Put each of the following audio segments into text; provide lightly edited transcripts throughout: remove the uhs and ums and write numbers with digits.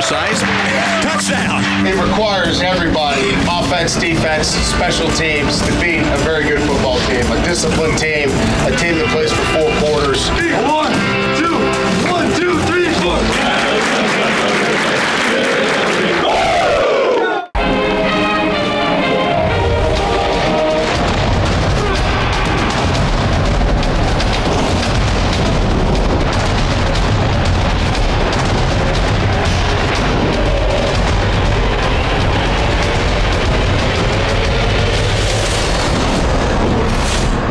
precise. Touchdown. It requires everybody, offense, defense, special teams, to be a very good football team, a disciplined team, a team that plays for 4 quarters. 1, 2, 3, 4.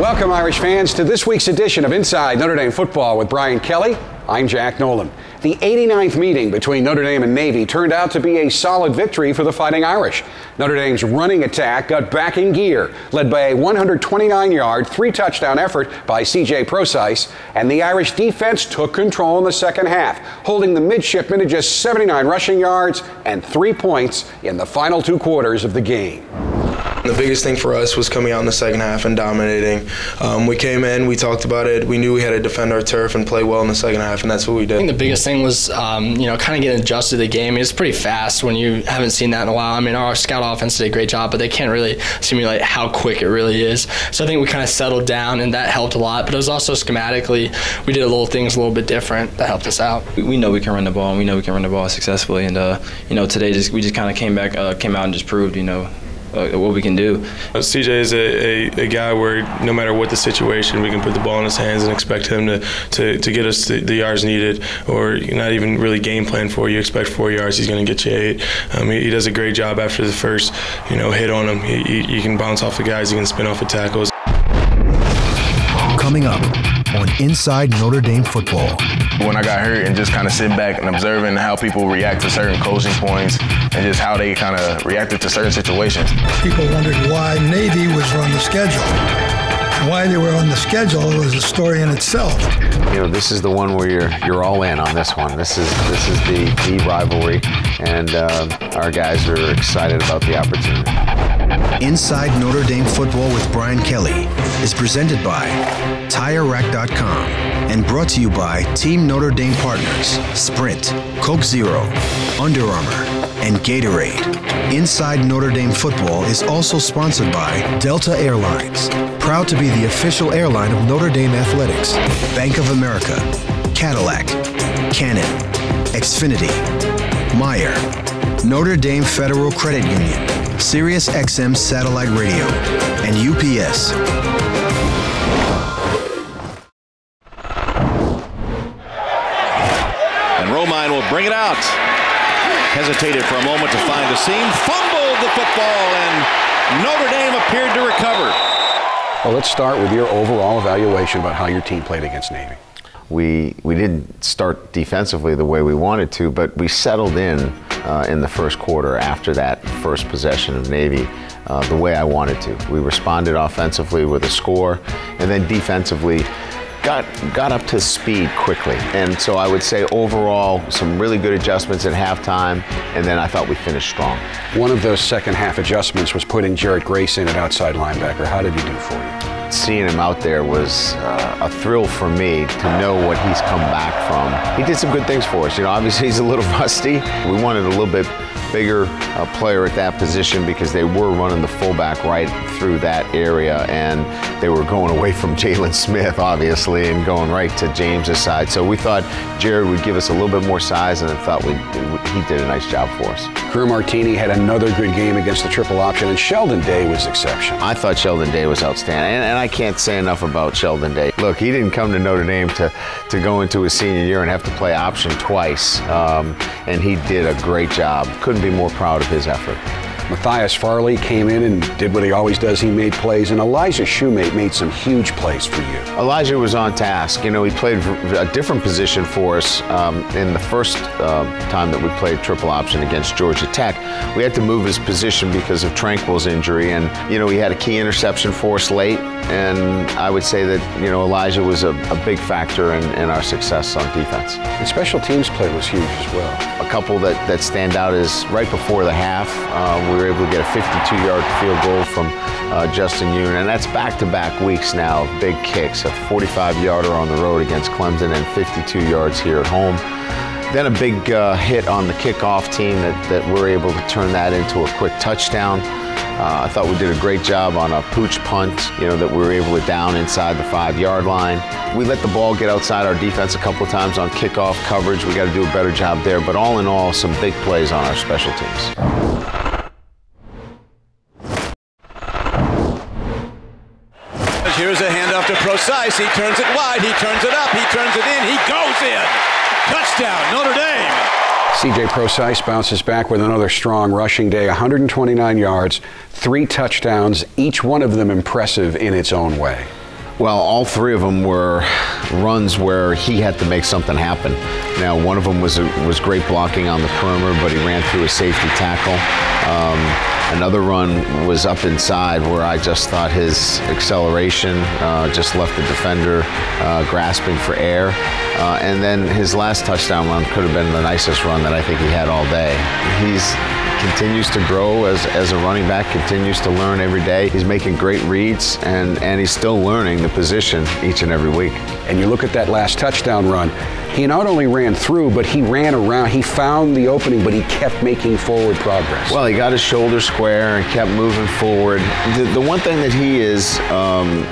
Welcome, Irish fans, to this week's edition of Inside Notre Dame Football with Brian Kelly. I'm Jack Nolan. The 89th meeting between Notre Dame and Navy turned out to be a solid victory for the Fighting Irish. Notre Dame's running attack got back in gear, led by a 129-yard, 3-touchdown effort by C.J. Procise, and the Irish defense took control in the second half, holding the midshipmen to just 79 rushing yards and 3 points in the final 2 quarters of the game. The biggest thing for us was coming out in the second half and dominating. We came in, we talked about it, we knew we had to defend our turf and play well in the second half, and that's what we did. I think the biggest thing was, kind of getting adjusted to the game. It's pretty fast when you haven't seen that in a while. I mean, our scout offense did a great job, but they can't really simulate how quick it really is. So I think we kind of settled down, and that helped a lot. But it was also schematically, we did things a little bit different that helped us out. We know we can run the ball, and we know we can run the ball successfully. And today we just kind of came out and just proved, what we can do. CJ is a guy where no matter what the situation, we can put the ball in his hands and expect him to get us the yards needed, or not even really game plan for. You expect 4 yards, he's going to get you 8. He does a great job after the first hit on him. He can bounce off the guys, he can spin off the tackles. Coming up on Inside Notre Dame Football. When I got hurt and just kind of sitting back and observing how people react to certain coaching points and just how they kind of reacted to certain situations. People wondered why Navy was on the schedule. Why they were on the schedule was a story in itself. This is the one where you're all in on this one. This is the rivalry, and our guys are excited about the opportunity. Inside Notre Dame Football with Brian Kelly is presented by TireRack.com and brought to you by Team Notre Dame partners Sprint, Coke Zero, Under Armour, and Gatorade. Inside Notre Dame Football is also sponsored by Delta Airlines, proud to be the official airline of Notre Dame Athletics, Bank of America, Cadillac, Canon, Xfinity, Meyer, Notre Dame Federal Credit Union, Sirius XM Satellite Radio, and UPS. And Romine will bring it out. Hesitated for a moment to find the seam, fumbled the football, and Notre Dame appeared to recover. Well, let's start with your overall evaluation about how your team played against Navy. We didn't start defensively the way we wanted to, but we settled in the first quarter after that first possession of Navy the way I wanted to. We responded offensively with a score, and then defensively got up to speed quickly. And so I would say overall some really good adjustments at halftime, and then I thought we finished strong. One of those second half adjustments was putting Jarrett Grace in at outside linebacker. How did he do for you? Seeing him out there was a thrill for me to know what he's come back from. He did some good things for us. Obviously he's a little rusty. We wanted a little bit bigger player at that position because they were running the fullback right through that area, and they were going away from Jalen Smith, obviously, and going right to James's side. So we thought Jared would give us a little bit more size, and I thought he did a nice job for us. Drew Martini had another good game against the triple option, and Sheldon Day was exceptional. I thought Sheldon Day was outstanding, and I can't say enough about Sheldon Day. Look, he didn't come to Notre Dame to go into his senior year and have to play option twice, and he did a great job. Couldn't be more proud of his effort. Matthias Farley came in and did what he always does. He made plays, and Elijah Shoemate made some huge plays for you. Elijah was on task. He played a different position for us in the first time that we played triple option against Georgia Tech. We had to move his position because of Tranquil's injury, and he had a key interception for us late, and I would say that Elijah was a big factor in our success on defense. The special teams play was huge as well. A couple that stand out is right before the half, we were able to get a 52-yard field goal from Justin Yoon, and that's back-to-back weeks now of big kicks, a 45-yarder on the road against Clemson and 52 yards here at home. Then a big hit on the kickoff team that we're able to turn that into a quick touchdown. I thought we did a great job on a pooch punt, that we were able to down inside the 5-yard line. We let the ball get outside our defense a couple of times on kickoff coverage. We got to do a better job there, but all in all, some big plays on our special teams. Here's a handoff to Precise. He turns it wide. He turns it up. He turns it in. He goes in. Touchdown, Notre Dame. C.J. Precise bounces back with another strong rushing day, 129 yards, 3 touchdowns, each one of them impressive in its own way. Well, all 3 of them were runs where he had to make something happen. Now, one of them was great blocking on the perimeter, but he ran through a safety tackle. Another run was up inside where I just thought his acceleration just left the defender grasping for air. And then his last touchdown run could have been the nicest run that I think he had all day. He continues to grow as a running back, continues to learn every day. He's making great reads, and he's still learning the position each and every week. And you look at that last touchdown run, he not only ran through, but he ran around. He found the opening, but he kept making forward progress. Well, he got his shoulder square and kept moving forward. The one thing that he is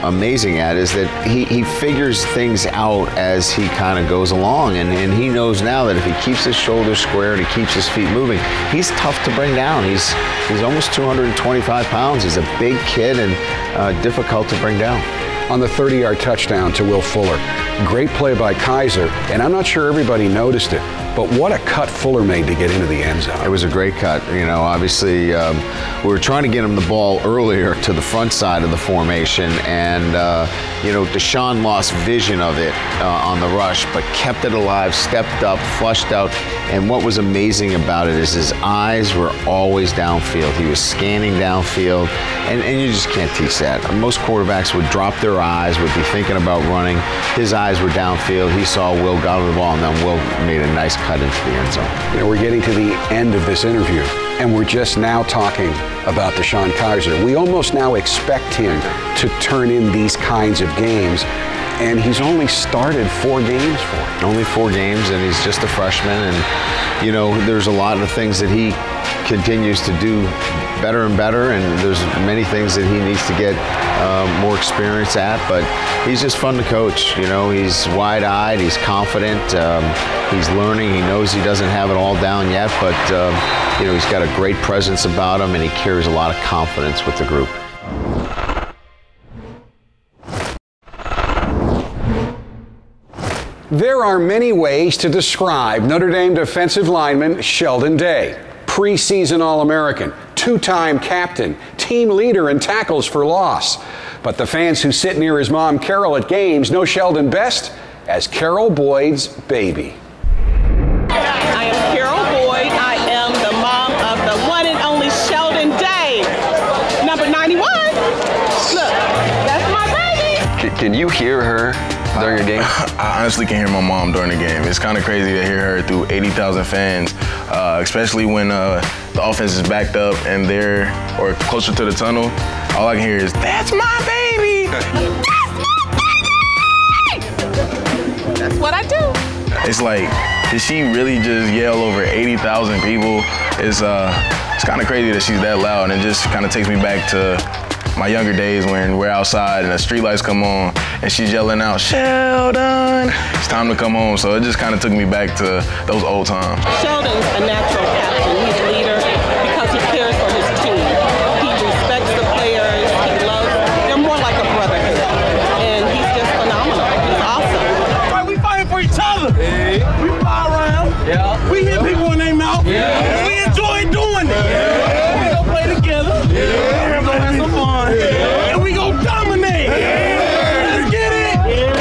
amazing at is that he figures things out as he kind of goes along, and he knows now that if he keeps his shoulders square and he keeps his feet moving, he's tough to bring down. He's almost 225 pounds. He's a big kid and difficult to bring down. On the 30-yard touchdown to Will Fuller. Great play by Kaiser, and I'm not sure everybody noticed it, but what a cut Fuller made to get into the end zone. It was a great cut. Obviously, we were trying to get him the ball earlier to the front side of the formation, and, Deshaun lost vision of it on the rush, but kept it alive, stepped up, flushed out, and what was amazing about it is his eyes were always downfield. He was scanning downfield, and you just can't teach that. Most quarterbacks would drop their eyes, would be thinking about running. His eyes were downfield. He saw Will got the ball, and then Will made a nice cut into the end zone. We're getting to the end of this interview, and we're just now talking about DeShone Kizer. We almost now expect him to turn in these kinds of games, and he's only started 4 games for it. Only 4 games, and he's just a freshman, and there's a lot of things that he continues to do better and better, and there's many things that he needs to get more experience at, but he's just fun to coach. He's wide-eyed, he's confident, he's learning, he knows he doesn't have it all down yet, but he's got a great presence about him, and he carries a lot of confidence with the group. There are many ways to describe Notre Dame defensive lineman Sheldon Day. Preseason All-American, 2-time captain, team leader in tackles for loss. But the fans who sit near his mom Carol at games know Sheldon best as Carol Boyd's baby. I am Carol Boyd. I am the mom of the one and only Sheldon Day, number 91. Look, that's my baby. Can you hear her during your game? I honestly can hear my mom during the game. It's kind of crazy to hear her through 80,000 fans, especially when the offense is backed up and they're or closer to the tunnel. All I can hear is, "That's my baby." That's my baby. That's what I do. It's like, did she really just yell over 80,000 people? It's kind of crazy that she's that loud, and it just kind of takes me back to my younger days when we're outside and the street lights come on and she's yelling out, "Sheldon, it's time to come home." So it just kind of took me back to those old times. Sheldon's a natural captain. He's a leader because he cares for his team. He respects the players. He loves them. They're more like a brotherhood. And he's just phenomenal. He's awesome. Right, we fighting for each other. Yeah. We fly around. Yeah. We hit people in their mouth. Yeah. And we enjoy doing it. Yeah. We gonna play together. Yeah. We're gonna have some fun. Yeah. And we gonna dominate. Yeah. Let's get it. Yeah.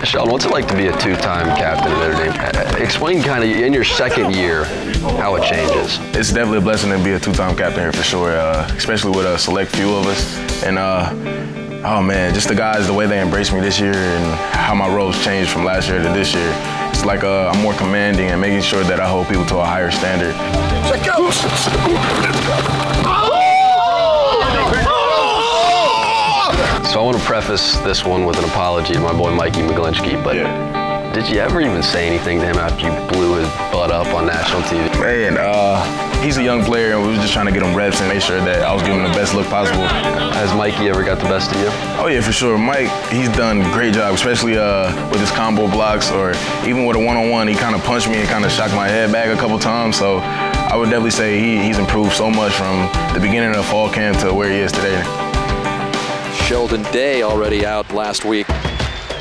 Sheldon, what's it like to be a 2-time captain at Notre Dame? Explain kind of in your second year how it changes. It's definitely a blessing to be a 2-time captain here for sure, especially with a select few of us. And oh man, just the guys, the way they embraced me this year and how my roles changed from last year to this year. It's like I'm more commanding and making sure that I hold people to a higher standard. Check out. So So I want to preface this one with an apology to my boy Mikey McGlinchey, but did you ever even say anything to him after you blew his butt up on national TV? Man, he's a young player, and we were just trying to get him reps and make sure that I was giving him the best look possible. Has Mikey ever got the best of you? Oh yeah, for sure. Mike, he's done a great job, especially with his combo blocks, or even with a one-on-one. He kind of punched me and kind of shocked my head back a couple times. So I would definitely say he's improved so much from the beginning of fall camp to where he is today. Sheldon Day already out last week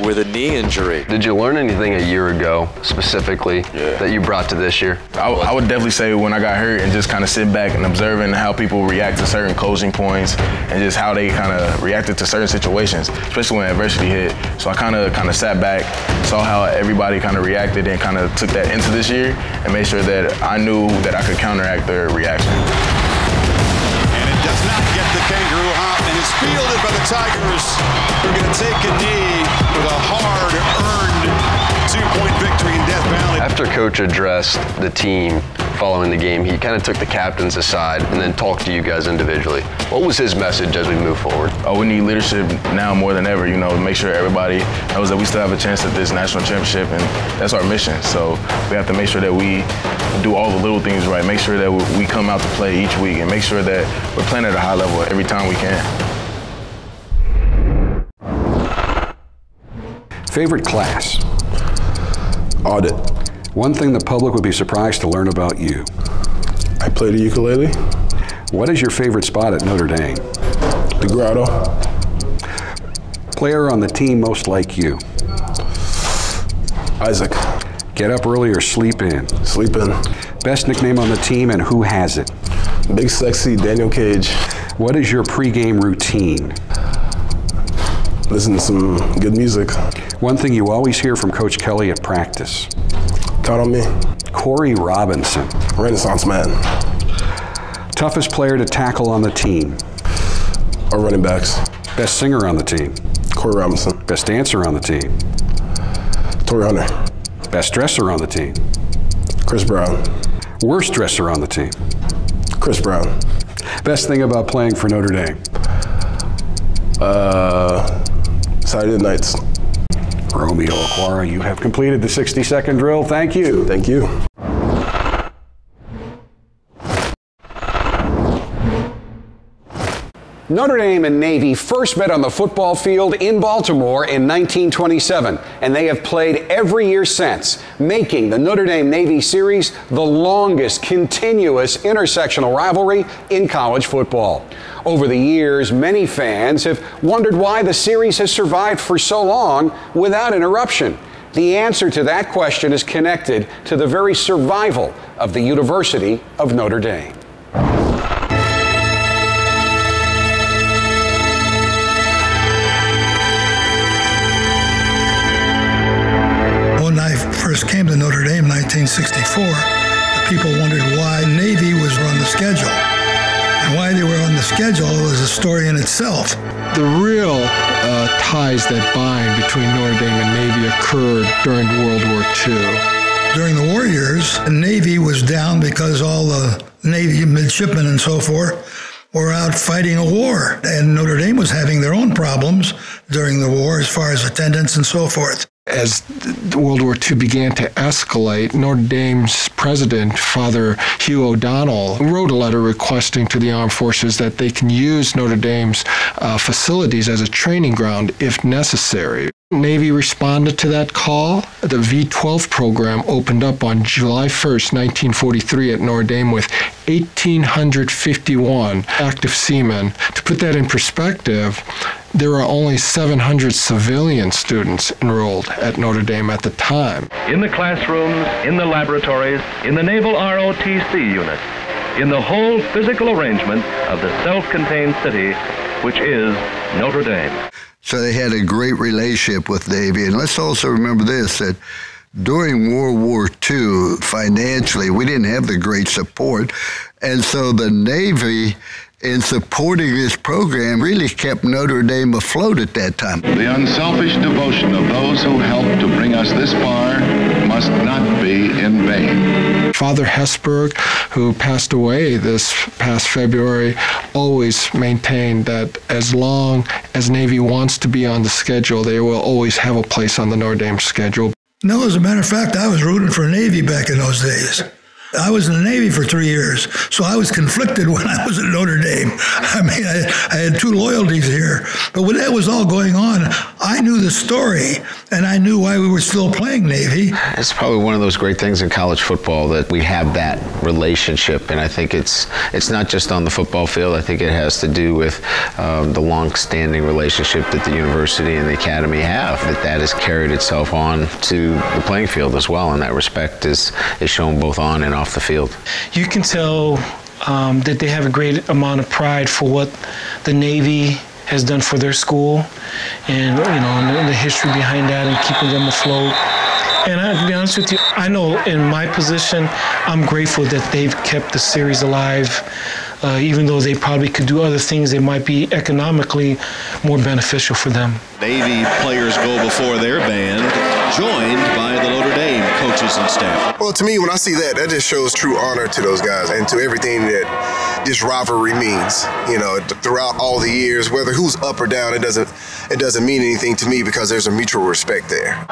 with a knee injury. Did you learn anything a year ago, specifically, that you brought to this year? I would definitely say when I got hurt and just kind of sit back and observing how people react to certain coaching points and just how they kind of reacted to certain situations, especially when adversity hit. So I kind of sat back, saw how everybody kind of reacted, and kind of took that into this year and made sure that I knew that I could counteract their reaction. And it does not get the kangaroo hop, and is fielded by the Tigers, who are going to take a knee with a hard-earned two-point victory in Death Valley. After Coach addressed the team following the game, he kind of took the captains aside and then talked to you guys individually. What was his message as we move forward? Oh, we need leadership now more than ever, make sure everybody knows that we still have a chance at this national championship, and that's our mission. So we have to make sure that we do all the little things right, make sure that we come out to play each week, and make sure that we're playing at a high level every time we can. Favorite class? Audit. One thing the public would be surprised to learn about you. I play the ukulele. What is your favorite spot at Notre Dame? The grotto. Player on the team most like you? Isaac. Get up early or sleep in? Sleep in. Best nickname on the team and who has it? Big Sexy Daniel Cage. What is your pregame routine? Listen to some good music. One thing you always hear from Coach Kelly at practice? Count on me. Corey Robinson. Renaissance man. Toughest player to tackle on the team? Our running backs. Best singer on the team? Corey Robinson. Best dancer on the team? Torrey Hunter. Best dresser on the team? Chris Brown. Worst dresser on the team? Chris Brown. Best thing about playing for Notre Dame? Saturday nights. Romeo Aquara, you have completed the 60-second drill. Thank you. Thank you. Notre Dame and Navy first met on the football field in Baltimore in 1927, and they have played every year since, making the Notre Dame-Navy series the longest continuous intersectional rivalry in college football. Over the years, many fans have wondered why the series has survived for so long without interruption. The answer to that question is connected to the very survival of the University of Notre Dame. When I first came to Notre Dame in 1964, the people wondered why Navy was on the schedule. And why they were on the schedule is a story in itself. The real ties that bind between Notre Dame and Navy occurred during World War II. During the war years, the Navy was down because all the Navy midshipmen and so forth were out fighting a war. And Notre Dame was having their own problems during the war as far as attendance and so forth. As World War II began to escalate, Notre Dame's president, Father Hugh O'Donnell, wrote a letter requesting to the armed forces that they can use Notre Dame's facilities as a training ground if necessary. Navy responded to that call. The V-12 program opened up on July 1st, 1943 at Notre Dame with 1,851 active seamen. To put that in perspective, there were only 700 civilian students enrolled at Notre Dame at the time. In the classrooms, in the laboratories, in the Naval ROTC unit, in the whole physical arrangement of the self-contained city, which is Notre Dame. So they had a great relationship with Navy. And let's also remember this, that during World War II, financially, we didn't have the great support. And so the Navy, in supporting this program, really kept Notre Dame afloat at that time. The unselfish devotion of those who helped to bring us this far must not be in vain. Father Hesburgh, who passed away this past February, always maintained that as long as Navy wants to be on the schedule, they will always have a place on the Notre Dame schedule. No, as a matter of fact, I was rooting for Navy back in those days. I was in the Navy for 3 years, so I was conflicted when I was at Notre Dame. I mean, I had two loyalties here. But when that was all going on, I knew the story, and I knew why we were still playing Navy. It's probably one of those great things in college football that we have that relationship, and I think it's not just on the football field. I think it has to do with the long-standing relationship that the university and the academy have, that has carried itself on to the playing field as well, and that respect is shown both on and off the field. You can tell that they have a great amount of pride for what the Navy has done for their school, and the history behind that and keeping them afloat. And to be honest with you, I know in my position, I'm grateful that they've kept the series alive, even though they probably could do other things that might be economically more beneficial for them. Navy players go before their band, joined by the Notre Dame coaches and staff. Well, to me, when I see that just shows true honor to those guys and to everything that this rivalry means. Throughout all the years, whether who's up or down, it doesn't mean anything to me because there's a mutual respect there.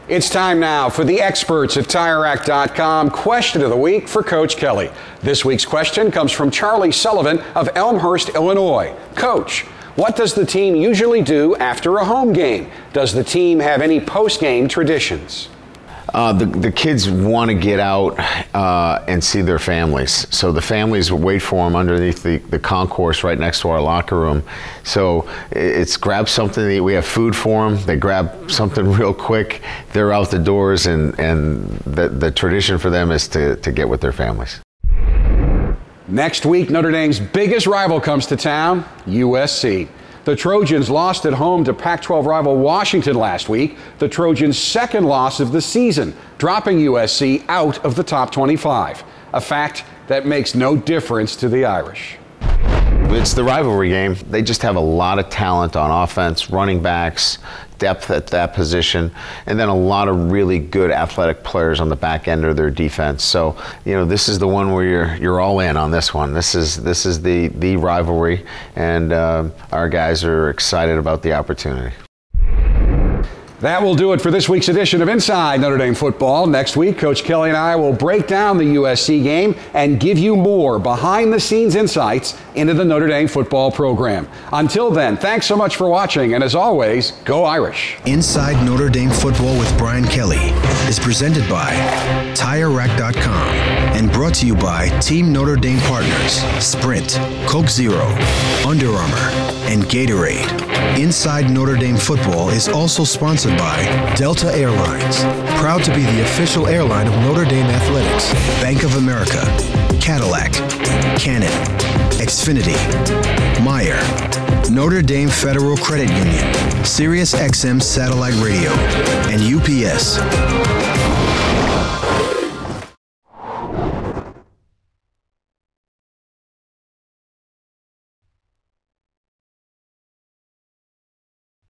It's time now for the experts at TireRack.com question of the week for Coach Kelly. This week's question comes from Charlie Sullivan of Elmhurst, Illinois. Coach, what does the team usually do after a home game? Does the team have any post-game traditions? The kids want to get out and see their families. So the families wait for them underneath the concourse right next to our locker room. So it's grab something to eat. We have food for them. They grab something real quick. They're out the doors, and the tradition for them is to get with their families. Next week, Notre Dame's biggest rival comes to town, USC. The Trojans lost at home to Pac-12 rival Washington last week, the Trojans' second loss of the season, dropping USC out of the top 25, a fact that makes no difference to the Irish. It's the rivalry game. They just have a lot of talent on offense, running backs, depth at that position, and then a lot of really good athletic players on the back end of their defense. So, this is the one where you're all in on this one. This is the rivalry, and our guys are excited about the opportunity. That will do it for this week's edition of Inside Notre Dame Football. Next week, Coach Kelly and I will break down the USC game and give you more behind-the-scenes insights into the Notre Dame football program. Until then, thanks so much for watching, and as always, go Irish. Inside Notre Dame Football with Brian Kelly is presented by TireRack.com and brought to you by Team Notre Dame partners Sprint, Coke Zero, Under Armour, and Gatorade. Inside Notre Dame Football is also sponsored by Delta Airlines, proud to be the official airline of Notre Dame Athletics, Bank of America, Cadillac, Canon, Xfinity, Meyer, Notre Dame Federal Credit Union, Sirius XM Satellite Radio, and UPS.